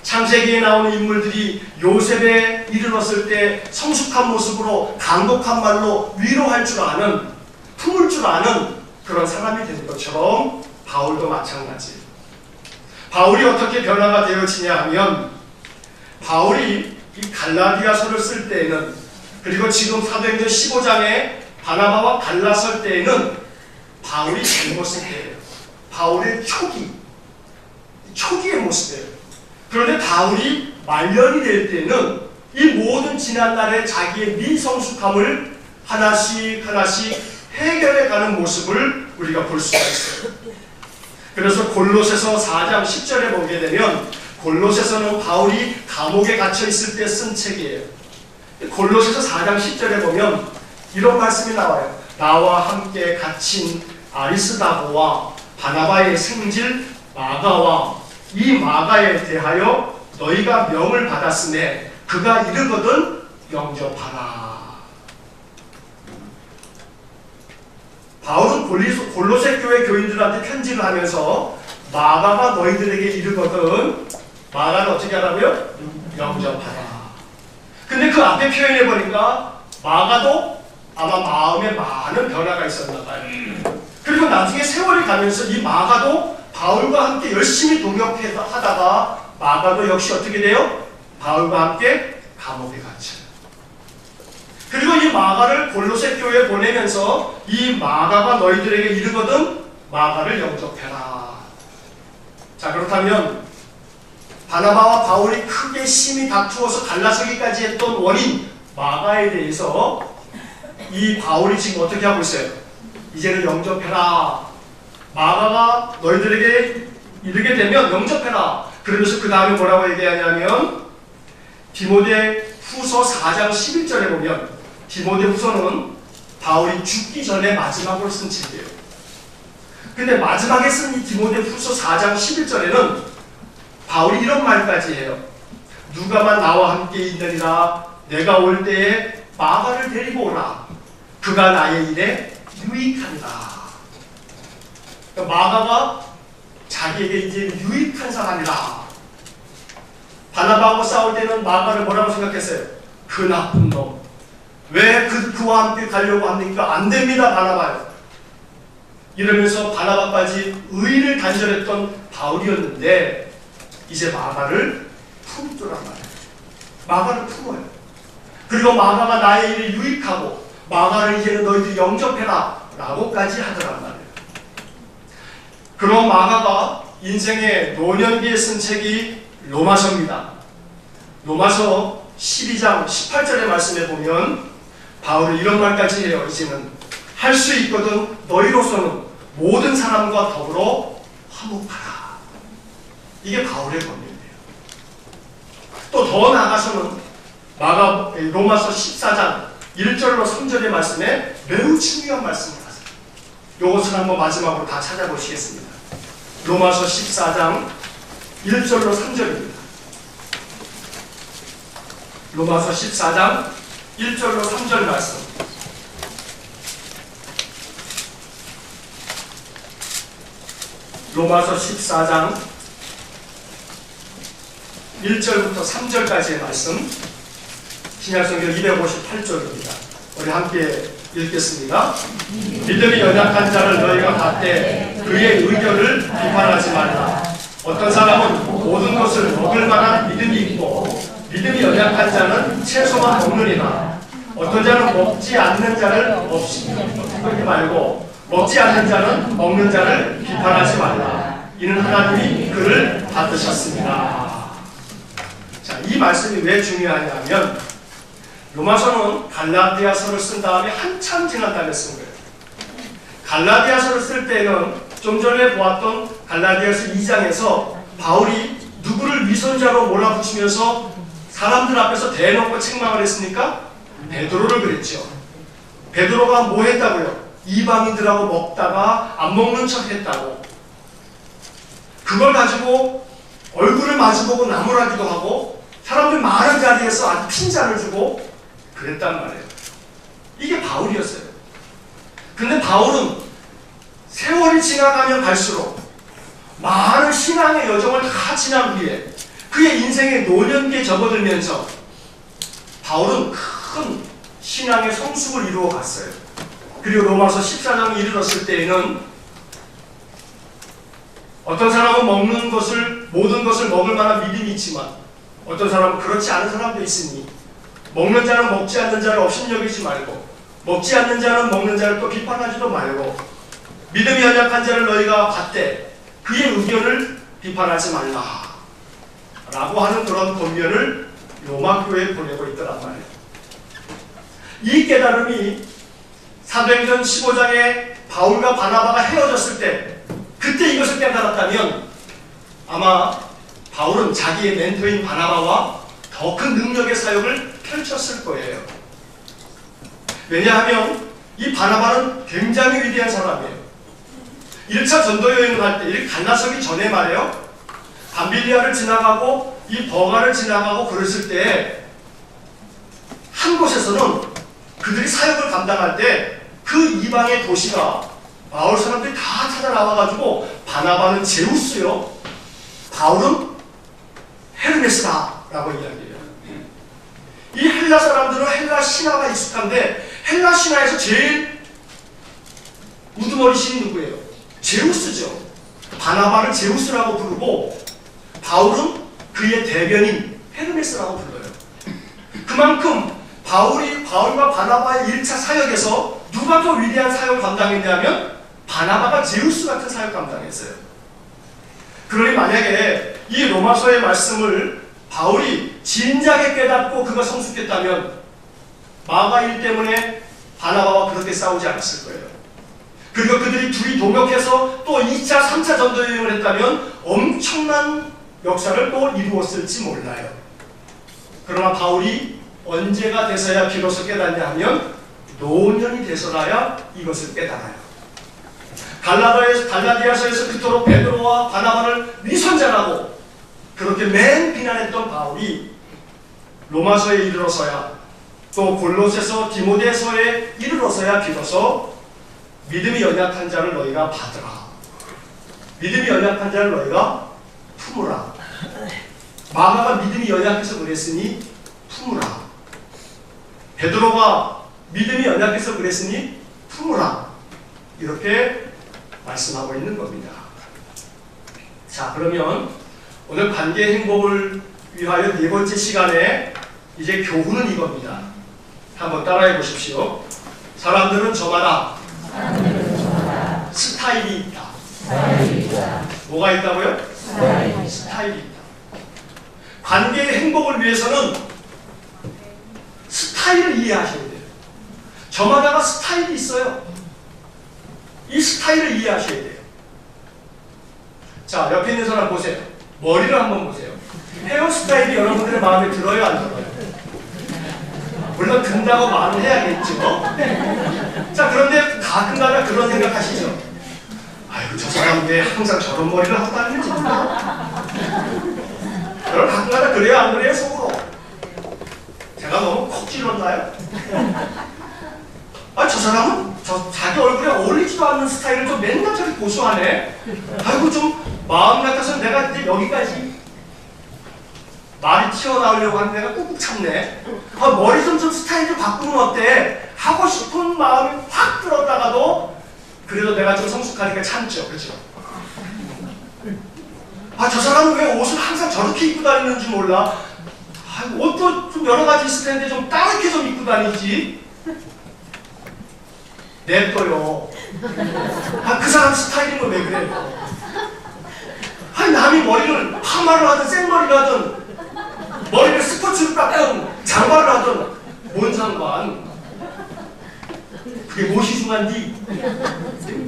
창세기에 나오는 인물들이 요셉에 이르렀을 때 성숙한 모습으로 강독한 말로 위로할 줄 아는, 품을 줄 아는 그런 사람이 되는 것처럼 바울도 마찬가지. 바울이 어떻게 변화가 되어지냐 하면, 바울이 이 갈라디아서를 쓸 때에는, 그리고 지금 사도행전 15장에 바나바와 갈라설 때에는 바울이 젊었을 때예요. 바울의 초기의 모습이에요. 그런데 바울이 말년이 될 때는 이 모든 지난날의 자기의 미성숙함을 하나씩 해결해가는 모습을 우리가 볼 수가 있어요. 그래서 골로새서 4장 10절에 보게 되면, 골로새서는 바울이 감옥에 갇혀 있을 때 쓴 책이에요. 골로새서 4장 10절에 보면 이런 말씀이 나와요. 나와 함께 갇힌 아리스다고와 바나바의 생질 마가와 이 마가에 대하여 너희가 명을 받았으매 그가 이르거든 영접하라. 바울은 골로새 교회 교인들한테 편지를 하면서 마가가 너희들에게 이르거든, 마가는 어떻게 하라고요? 영접하라. 근데 그 앞에 표현해 보니까 마가도 아마 마음에 많은 변화가 있었나 봐요. 그리고 나중에 세월이 가면서 이 마가도 바울과 함께 열심히 동역하다가 마가도 역시 어떻게 돼요? 바울과 함께 감옥에 갇혀요. 그리고 이 마가를 골로새 교회에 보내면서 이 마가가 너희들에게 이르거든 마가를 영접해라. 자, 그렇다면 바나바와 바울이 크게 심히 다투어서 갈라서기까지 했던 원인 마가에 대해서 이 바울이 지금 어떻게 하고 있어요? 이제는 영접해라. 마가가 너희들에게 이르게 되면 영접해라. 그러면서 그 다음에 뭐라고 얘기하냐면, 디모데 후서 4장 11절에 보면, 디모데 후서는 바울이 죽기 전에 마지막으로 쓴 책이에요. 근데 마지막에 쓴 이 디모데 후서 4장 11절에는 바울이 이런 말까지 해요. 누가만 나와 함께 있느니라. 내가 올 때에 마가를 데리고 오라. 그가 나의 일에 유익한다. 마가가 자기에게 이제 유익한 사람이라. 바나바하고 싸울 때는 마가를 뭐라고 생각했어요? 그 나쁜 놈. 왜 그와 함께 가려고 합니까? 안 됩니다, 바나바요. 이러면서 바나바까지 의의를 단절했던 바울이었는데, 이제 마가를 품더란 말이에요. 마가를 품어요. 그리고 마가가 나의 일에 유익하고 마가를 이제는 너희들이 영접해라 라고까지 하더란 말이에요. 그런 마가가 인생의 노년기에 쓴 책이 로마서입니다. 로마서 12장 18절의 말씀에 보면 바울은 이런 말까지 해요. 이제는 할 수 있거든 너희로서는 모든 사람과 더불어 화목하라. 이게 바울의 권면이에요. 또 더 나아가서는 로마서 14장 1절로 3절의 말씀에 매우 중요한 말씀을 하세요. 이것을 한번 마지막으로 다 찾아보시겠습니다. 로마서 14장 1절로 3절입니다. 로마서 14장 1절로 3절 말씀. 로마서 14장 1절부터 3절까지의 말씀, 신약성경 258쪽입니다. 우리 함께 읽겠습니다. 믿음이 연약한 자를 너희가 받되 그의 의견을 비판하지 말라. 어떤 사람은 모든 것을 먹을 만한 믿음이 있고 믿음이 연약한 자는 채소만 먹느니라. 어떤 자는 먹지 않는 자를 없이 그렇게 말고 먹지 않는 자는 먹는 자를 비판하지 말라. 이는 하나님이 그를 받으셨습니다. 자, 이 말씀이 왜 중요하냐면 로마서는 갈라디아서를 쓴 다음에 한참 지난 다음에 쓴 거예요. 갈라디아서를 쓸 때는 좀 전에 보았던 갈라디아서 2장에서 바울이 누구를 위선자로 몰아붙이면서 사람들 앞에서 대놓고 책망을 했습니까? 베드로를 그랬죠. 베드로가 뭐 했다고요? 이방인들하고 먹다가 안 먹는 척 했다고. 그걸 가지고 얼굴을 마주보고 나무라기도 하고 사람들 많은 자리에서 아주 핀잔을 주고 그랬단 말이에요. 이게 바울이었어요. 근데 바울은 세월이 지나가면 갈수록 많은 신앙의 여정을 다 지난 후에 그의 인생의 노년기에 접어들면서 바울은 큰 신앙의 성숙을 이루어 갔어요. 그리고 로마서 14장에 이르렀을 때에는 어떤 사람은 먹는 것을, 모든 것을 먹을 만한 믿음이 있지만 어떤 사람은 그렇지 않은 사람도 있으니 먹는 자는 먹지 않는 자를 업신여기지 말고 먹지 않는 자는 먹는 자를 또 비판하지도 말고 믿음이 연약한 자를 너희가 받되 그의 의견을 비판하지 말라 라고 하는 그런 권면을 로마 교회에 보내고 있더란 말이에요. 이 깨달음이 사도행전 15장에 바울과 바나바가 헤어졌을 때 그때 이것을 깨달았다면 아마 바울은 자기의 멘토인 바나바와 더 큰 능력의 사역을 펼쳤을 거예요. 왜냐하면 이 바나바는 굉장히 위대한 사람이에요. 1차 전도 여행을 할 때 이렇게 갈라서기 전에 말이에요. 밤빌리아를 지나가고 이 버가를 지나가고 그랬을 때 한 곳에서는 그들이 사역을 감당할 때 그 이방의 도시가 바울 사람들이 다 찾아 나와가지고 바나바는 제우스요, 바울은 헤르메스다라고 이야기해요. 이 헬라 사람들은 헬라 신화가 익숙한데 헬라 신화에서 제일 우두머리 신이 누구예요? 제우스죠. 바나바를 제우스라고 부르고 바울은 그의 대변인 헤르메스라고 불러요. 그만큼 바울과 바나바의 1차 사역에서 누가 더 위대한 사역을 감당했냐면 바나바가 제우스 같은 사역 감당했어요. 그러니 만약에 이 로마서의 말씀을 바울이 진작에 깨닫고 그가 성숙했다면 마가 일 때문에 바나바와 그렇게 싸우지 않았을 거예요. 그리고 그들이 둘이 동역해서 또 2차, 3차 전도여행을 했다면 엄청난 역사를 또 이루었을지 몰라요. 그러나 바울이 언제가 돼서야 비로소 깨닫냐 하면 노년이 돼서라야 이것을 깨달아요. 갈라디아서에서 그토록 베드로와 바나바를 위선자라고 그렇게 맨 비난했던 바울이 로마서에 이르러서야 또 골로새서 디모데서에 이르러서야 비로소 믿음이 연약한 자를 너희가 받으라. 믿음이 연약한 자를 너희가 품으라. 마가가 믿음이 연약해서 그랬으니 품으라. 베드로가 믿음이 연약해서 그랬으니 품으라. 이렇게 말씀하고 있는 겁니다. 자, 그러면 오늘 관계 행복을 위하여 네 번째 시간에 이제 교훈은 이겁니다. 한번 따라해 보십시오. 사람들은 저마다 스타일이 있다. 뭐가 있다고요? 스타일이 있다. 관계의 행복을 위해서는 스타일을 이해하셔야 돼요. 저마다가 스타일이 있어요. 이 스타일을 이해하셔야 돼요. 자, 옆에 있는 사람 보세요. 머리를 한번 보세요. 헤어스타일이 여러분들의 마음에 들어요, 안 들어요? 물론 든다고 말을 해야겠죠. 자, 그런데 가끔가다 그런 생각하시죠. 아이고, 저 사람 왜 항상 저런 머리를 하고 다니는지 몰라. 여러분 가끔가다 그래요, 안 그래요? 속으로. 제가 너무 콕 찔렀나요? 아, 저 사람은 자기 얼굴에 어울리지도 않는 스타일을 좀 맨날 저렇게 고수하네. 아이고, 좀 마음 같아서 내가 이제 여기까지 말이 튀어나오려고 하는데 내가 꾹꾹 참네. 아, 머리 좀 스타일 좀 바꾸면 어때? 하고 싶은 마음이 확 들었다가도 그래도 내가 좀 성숙하니까 참죠. 그렇죠? 아, 저 사람은 왜 옷을 항상 저렇게 입고 다니는지 몰라. 아, 옷도 좀 여러 가지 있을 텐데 좀 따뜻하게 좀 입고 다니지. 냅둬요. 아, 그 사람 스타일인 거 왜 그래요? 아니, 남이 머리를 파마를 하든 생머리를 하든 머리를 스포츠로 깎든 장발을 하든 뭔 상관. 그게 무엇이 중요한디?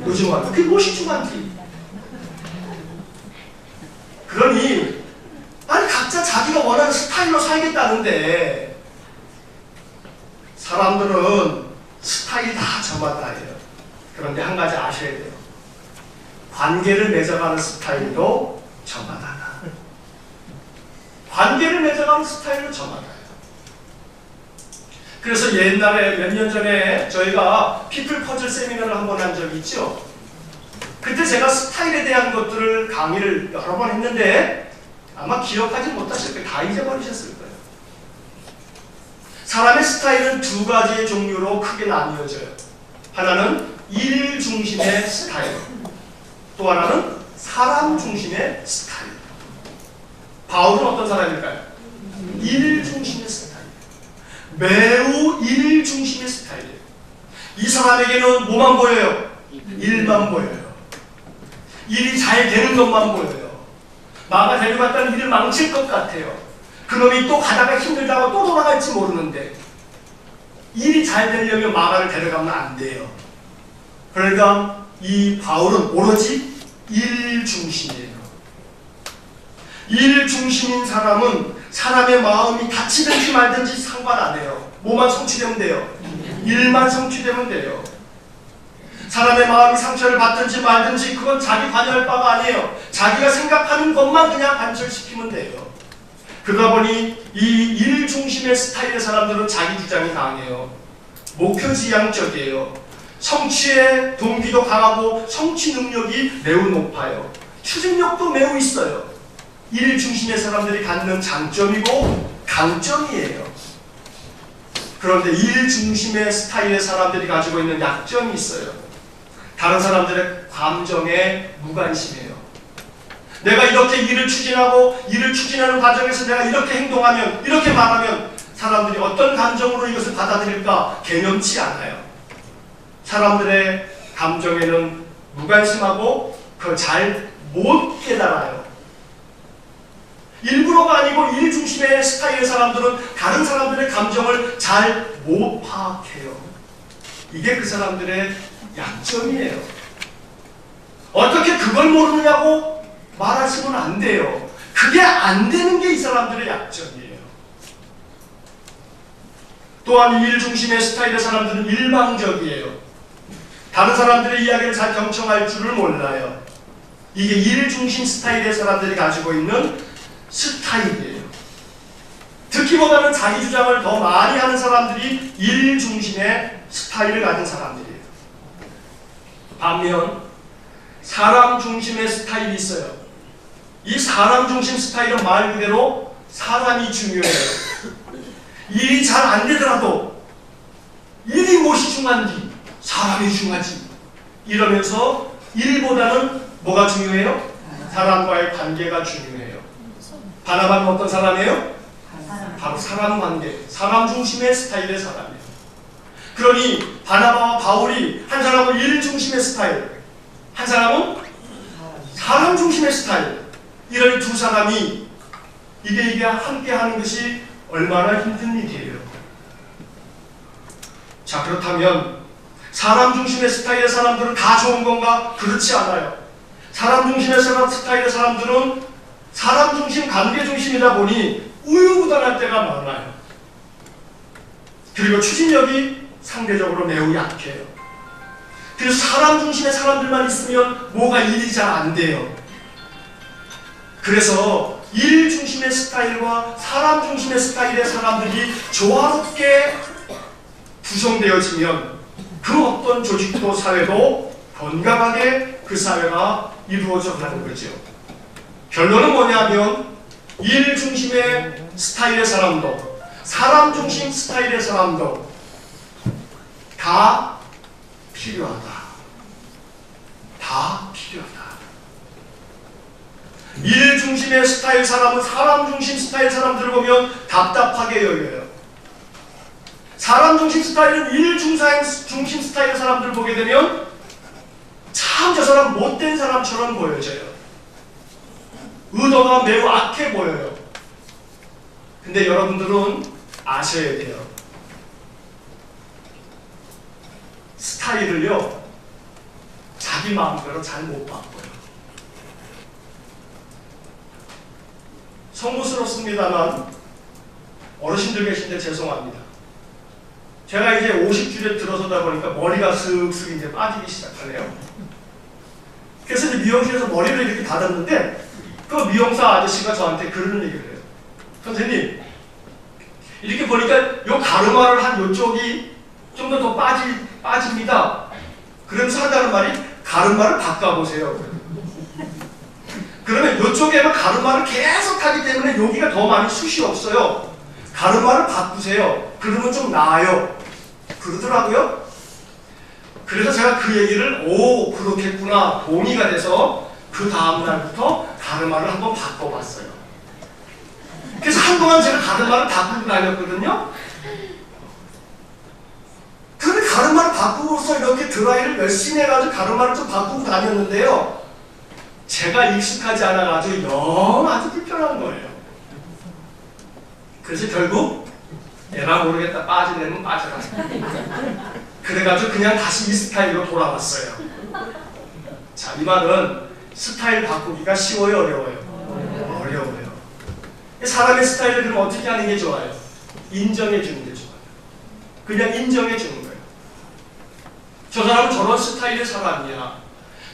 요즘 말 그게 무엇이 중요한디? 그러니 아니 각자 자기가 원하는 스타일로 살겠다는데 사람들은 스타일이 다 저마다예요. 그런데 한 가지 아셔야 돼요. 관계를 맺어가는 스타일도 저마다다. 관계를 맺어가는 스타일도 저마다예요. 그래서 옛날에 몇 년 전에 저희가 피플 퍼즐 세미나를 한번 한 적이 있죠. 그때 제가 스타일에 대한 것들을 강의를 여러 번 했는데 아마 기억하지 못하실 거예요. 다 잊어버리셨을 거예요. 사람의 스타일은 두 가지의 종류로 크게 나뉘어져요. 하나는 일 중심의 스타일, 또 하나는 사람 중심의 스타일. 바울은 어떤 사람일까요? 일 중심의 스타일. 매우 일 중심의 스타일이에요. 이 사람에게는 뭐만 보여요? 일만 보여요. 일이 잘 되는 것만 보여요. 마가 데려갔다는 일을 망칠 것 같아요. 그놈이 또 가다가 힘들다고 또 돌아갈지 모르는데 일이 잘 되려면 마가를 데려가면 안 돼요. 그러니까 이 바울은 오로지 일 중심이에요. 일 중심인 사람은 사람의 마음이 다치든지 말든지 상관 안 해요. 뭐만 성취되면 돼요? 일만 성취되면 돼요. 사람의 마음이 상처를 받든지 말든지 그건 자기 관여할 바가 아니에요. 자기가 생각하는 것만 그냥 관철시키면 돼요. 그러다 보니 이 일 중심의 스타일의 사람들은 자기 주장이 강해요. 목표지향적이에요. 성취의 동기도 강하고 성취 능력이 매우 높아요. 추진력도 매우 있어요. 일 중심의 사람들이 갖는 장점이고 강점이에요. 그런데 일 중심의 스타일의 사람들이 가지고 있는 약점이 있어요. 다른 사람들의 감정에 무관심해요. 내가 이렇게 일을 추진하고 일을 추진하는 과정에서 내가 이렇게 행동하면 이렇게 말하면 사람들이 어떤 감정으로 이것을 받아들일까 개념치 않아요. 사람들의 감정에는 무관심하고 그걸 잘 못 깨달아요. 일부러가 아니고 일 중심의 스타일의 사람들은 다른 사람들의 감정을 잘 못 파악해요. 이게 그 사람들의 약점이에요. 어떻게 그걸 모르느냐고 말하시면 안 돼요. 그게 안 되는 게 이 사람들의 약점이에요. 또한 일 중심의 스타일의 사람들은 일방적이에요. 다른 사람들의 이야기를 잘 경청할 줄을 몰라요. 이게 일 중심 스타일의 사람들이 가지고 있는 스타일이에요. 듣기보다는 자기 주장을 더 많이 하는 사람들이 일 중심의 스타일을 가진 사람들이에요. 반면 사람 중심의 스타일이 있어요. 이 사람 중심 스타일은 말 그대로 사람이 중요해요. 일이 잘 안 되더라도 일이 무엇이 중요한지 사람이 중요하지 이러면서 일보다는 뭐가 중요해요? 사람과의 관계가 중요해요. 바나바는 어떤 사람이에요? 바로 사람 관계, 사람 중심의 스타일의 사람이에요. 그러니 바나바와 바울이 한 사람은 일 중심의 스타일, 한 사람은 사람 중심의 스타일. 이런 두 사람이 이게 함께 하는 것이 얼마나 힘든 일이에요. 자, 그렇다면 사람 중심의 스타일의 사람들은 다 좋은 건가? 그렇지 않아요. 사람 중심의 스타일의 사람들은 사람 중심, 관계 중심이다 보니 우유부단할 때가 많아요. 그리고 추진력이 상대적으로 매우 약해요. 그래서 사람 중심의 사람들만 있으면 뭐가 일이 잘 안 돼요. 그래서 일 중심의 스타일과 사람 중심의 스타일의 사람들이 조화롭게 구성되어지면 그 어떤 조직도 사회도 건강하게 그 사회가 이루어져 가는 거죠. 결론은 뭐냐면 일 중심의 스타일의 사람도 사람 중심 스타일의 사람도 다 필요하다. 다 필요하다. 일 중심의 스타일 사람은 사람 중심 스타일 사람들을 보면 답답하게 여겨요. 사람 중심 스타일은 일 중심 스타일의 사람들을 보게 되면 참 저 사람 못된 사람처럼 보여져요. 의도가 매우 악해 보여요. 근데 여러분들은 아셔야 돼요. 스타일을요, 자기 마음대로 잘 못 바꿔요. 송구스럽습니다만 어르신들 계신데 죄송합니다. 제가 이제 50줄에 들어서다 보니까 머리가 슥슥 이제 빠지기 시작하네요. 그래서 이제 미용실에서 머리를 이렇게 다듬는데 그 미용사 아저씨가 저한테 그런 얘기를 해요. 선생님, 이렇게 보니까 요 가르마를 한 요쪽이 좀 더 빠집니다. 그러면서 한다는 말이 가르마를 바꿔보세요. 그러면 요쪽에만 가르마를 계속 하기 때문에 여기가 더 많이 숱이 없어요. 가르마를 바꾸세요. 그러면 좀 나아요. 그러더라고요. 그래서 제가 그 얘기를 오 그렇겠구나 동의가 돼서 그 다음날부터 가르마를 한번 바꿔봤어요. 그래서 한동안 제가 가르마를 바꾸고 다녔거든요. 그런데 가르마를 바꾸고서 이렇게 드라이를 열심히 해가지고 가르마를 좀 바꾸고 다녔는데요. 제가 익숙하지 않아가지고 영 아주 불편한 거예요. 그래서 결국 내가 모르겠다 빠지려면 빠져라. 그래가지고 그냥 다시 이 스타일로 돌아왔어요. 자, 이 말은 스타일 바꾸기가 쉬워요, 어려워요? 어려워요. 사람의 스타일을 그럼 어떻게 하는 게 좋아요? 인정해 주는 게 좋아요. 그냥 인정해 주는 거예요. 저 사람은 저런 스타일의 사람이야.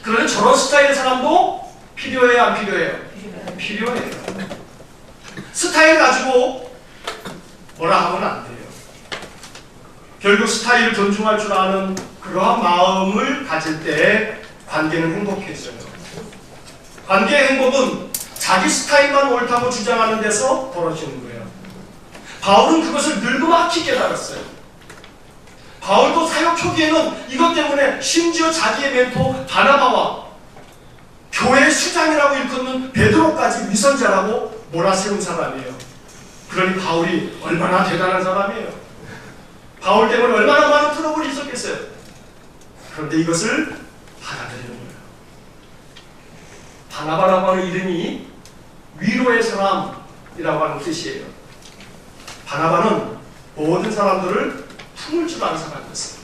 그런데 저런 스타일의 사람도 필요해요, 안 필요해요? 필요해요. 스타일 가지고 뭐라 하면 안 돼요. 결국 스타일을 존중할 줄 아는 그러한 마음을 가질 때 관계는 행복해져요. 관계의 행복은 자기 스타일만 옳다고 주장하는 데서 벌어지는 거예요. 바울은 그것을 늙음막히 깨달았어요. 바울도 사역 초기에는 이것 때문에 심지어 자기의 멘토 바나바와 교회의 수장이라고 일컫는 베드로까지 위선자라고 몰아세운 사람이에요. 그러니 바울이 얼마나 대단한 사람이에요. 바울 때문에 얼마나 많은 트러블이 있었겠어요. 그런데 이것을 받아들이는 거예요. 바나바라고 하는 이름이 위로의 사람이라고 하는 뜻이에요. 바나바는 모든 사람들을 품을 줄 아는 사람이었어요.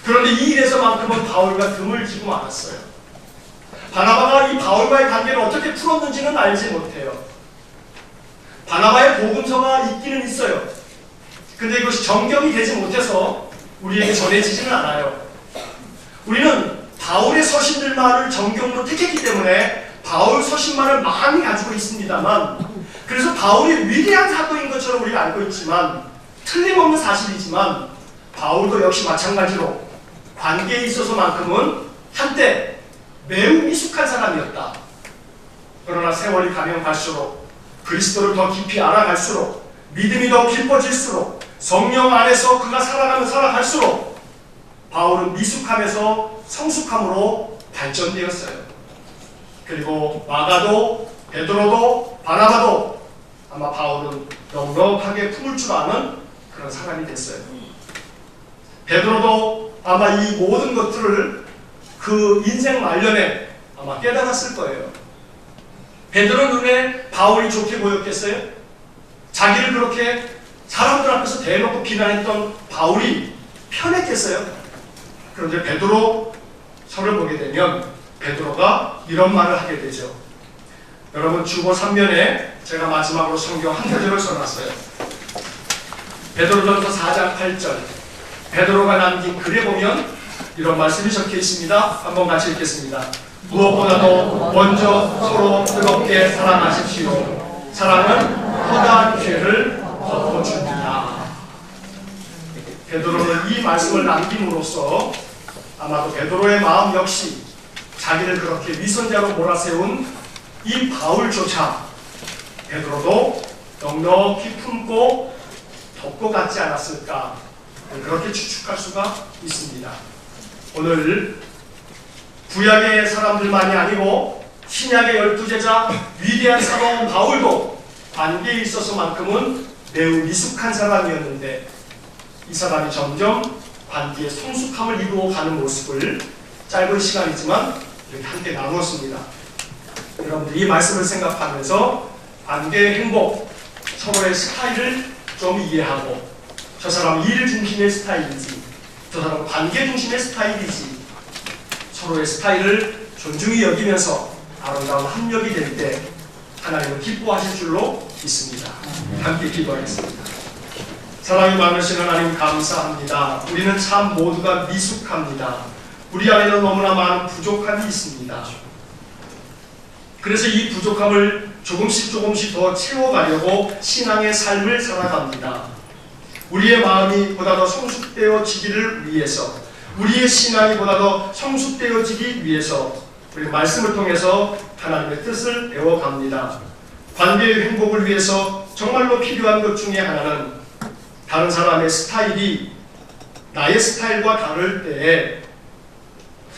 그런데 이 일에서만큼은 바울과 금을 지고 말았어요. 바나바가 이 바울과의 관계를 어떻게 풀었는지는 알지 못해요. 바나바의 복음서가 있기는 있어요. 근데 이것이 정경이 되지 못해서 우리에게 전해지지는 않아요. 우리는 바울의 서신들만을 정경으로 택했기 때문에 바울 서신만을 많이 가지고 있습니다만, 그래서 바울이 위대한 사도인 것처럼 우리가 알고 있지만 틀림없는 사실이지만 바울도 역시 마찬가지로 관계에 있어서만큼은 한때 매우 미숙한 사람이었다. 그러나 세월이 가면 갈수록 그리스도를 더 깊이 알아갈수록 믿음이 더 깊어질수록 성령 안에서 그가 살아가면 살아갈수록 바울은 미숙함에서 성숙함으로 발전되었어요. 그리고 마가도 베드로도 바나바도 아마 바울은 넉넉하게 품을 줄 아는 그런 사람이 됐어요. 베드로도 아마 이 모든 것들을 그 인생 말년에 아마 깨달았을 거예요. 베드로 눈에 바울이 좋게 보였겠어요? 자기를 그렇게 사람들 앞에서 대놓고 비난했던 바울이 편했겠어요? 그런데 베드로 서를 보게 되면 베드로가 이런 말을 하게 되죠. 여러분 주보 3면에 제가 마지막으로 성경 한 구절을 써놨어요. 베드로전서 4장 8절 베드로가 남긴 글에 보면 이런 말씀이 적혀 있습니다. 한번 같이 읽겠습니다. 무엇보다도 먼저 서로 뜨겁게 사랑하십시오. 사랑은 허다한 죄를 덮어줍니다. 베드로는 이 말씀을 남김으로써 아마도 베드로의 마음 역시 자기를 그렇게 위선자로 몰아세운 이 바울조차 베드로도 넉넉히 품고 덮고 갔지 않았을까, 그렇게 추측할 수가 있습니다. 오늘 구약의 사람들만이 아니고 신약의 12제자 위대한 사도 바울도 관계에 있어서만큼은 매우 미숙한 사람이었는데 이 사람이 점점 관계의 성숙함을 이루어가는 모습을 짧은 시간이지만 이렇게 함께 나누었습니다. 여러분들 이 말씀을 생각하면서 관계의 행복, 서로의 스타일을 좀 이해하고 저 사람은 일 중심의 스타일인지 두 사람은 관계 중심의 스타일이지 서로의 스타일을 존중히 여기면서 아름다운 합력이 될 때 하나님은 기뻐하실 줄로 믿습니다. 함께 기도하겠습니다. 사랑이 많으신 하나님 감사합니다. 우리는 참 모두가 미숙합니다. 우리 안에는 너무나 많은 부족함이 있습니다. 그래서 이 부족함을 조금씩 더 채워가려고 신앙의 삶을 살아갑니다. 우리의 마음이 보다 더 성숙되어지기를 위해서, 우리의 신앙이 보다 더 성숙되어지기 위해서 우리 말씀을 통해서 하나님의 뜻을 배워갑니다. 관계의 행복을 위해서 정말로 필요한 것 중에 하나는 다른 사람의 스타일이 나의 스타일과 다를 때에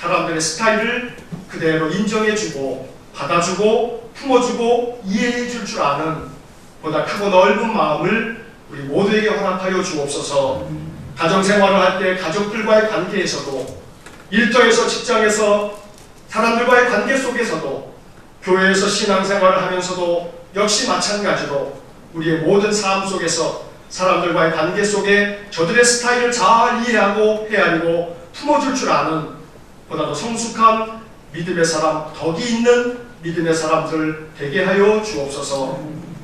사람들의 스타일을 그대로 인정해주고 받아주고 품어주고 이해해줄 줄 아는 보다 크고 넓은 마음을 우리 모두에게 허락하여 주옵소서. 가정생활을 할 때 가족들과의 관계에서도, 일터에서, 직장에서 사람들과의 관계 속에서도, 교회에서 신앙생활을 하면서도 역시 마찬가지로 우리의 모든 삶 속에서 사람들과의 관계 속에 저들의 스타일을 잘 이해하고 헤아리고 품어줄 줄 아는 보다 더 성숙한 믿음의 사람, 덕이 있는 믿음의 사람들 되게 하여 주옵소서.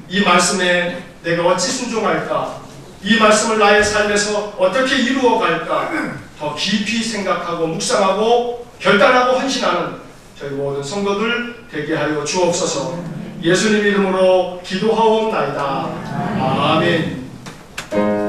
이 말씀에 내가 어찌 순종할까? 이 말씀을 나의 삶에서 어떻게 이루어갈까? 더 깊이 생각하고 묵상하고 결단하고 헌신하는 저희 모든 성도들 되게 하여 주옵소서. 예수님 이름으로 기도하옵나이다. 아멘.